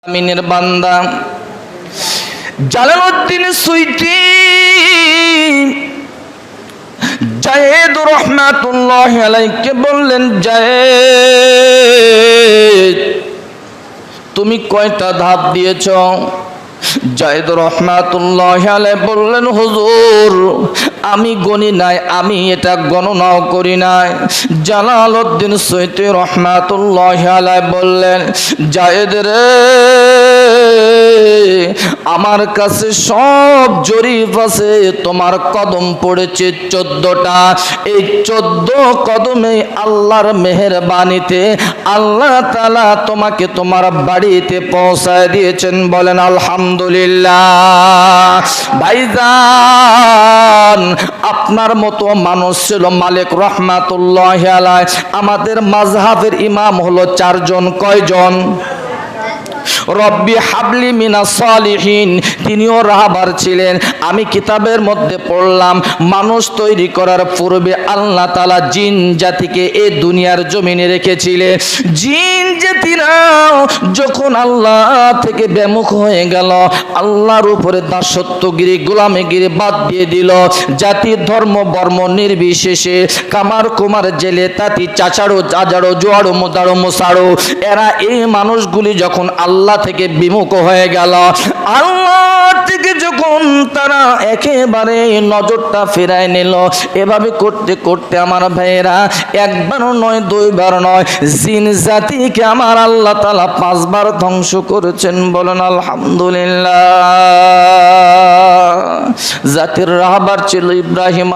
আমিনের বান্দা জালালউদ্দিন সুইটি জায়েদ রহমাতুল্লাহি আলাইহিকে বললেন, জায়েদ তুমি কয়টা ধাপ দিয়েছ? জায়েদ রহমাতুল্লাহি আলাইহি বললেন, হুজুর আমি গণি নাই, আমি এটা গণনাও করি নাই। জালালউদ্দিন সুয়ুতি রহমাতুল্লাহি আলাইহি বললেন, জায়েদ রে আমার কাছে সব জরিপ আছে, তোমার কদম পড়েছে 14টা। এই 14 কদমে আল্লাহর মেহেরবানিতে আল্লাহ তাআলা তোমাকে তোমার বাড়িতে পৌঁছায় দিয়েছেন। বলেন আলহামদুলিল্লাহ। ভাইজান আপনার মতো মানুষ ছিল মালিক রহমাতুল্লাহি আলাইহি। আমাদের মাযহাবের ইমাম হলো 4 জন। কয়জন? রব্বি হাবলি মিনাস সালিহিন, তিনিও রাহবার ছিলেন। আমি কিতাবের মধ্যে পড়লাম, মানুষ তৈরি করার পূর্বে আল্লাহ তাআলা জিন জাতিকে এই দুনিয়ার জমিনে রেখেছিলেন। জিন জাতিরা যখন আল্লাহ থেকে বিমুখ হয়ে গেল, আল্লাহর উপরে দাসত্বগিরি গোলামিগিরি বাদ দিয়ে দিল, জাতি ধর্ম বর্ণ নির্বিশেষে কামার কুমার জেলে তাঁতি চাচাড়ো চাচাড়ো জোয়াড়ো মোদাড়ো মোসাড়ো, এরা এই মানুষগুলি যখন আল্লাহ থেকে বিমুখ হয়ে গেল, আল্লাহ থেকে যখন তারা একেবারে নজরটা ফেরায় নিল, এভাবে করতে করতে আমার ভাইয়েরা একবার নয় দুইবার নয়, জিন জাতিকে আমার আল্লাহ তাআলা 5 বার ধ্বংস করেছেন। বলেন আলহামদুলিল্লাহ। জাতির রাহবার ছিল ইব্রাহিম।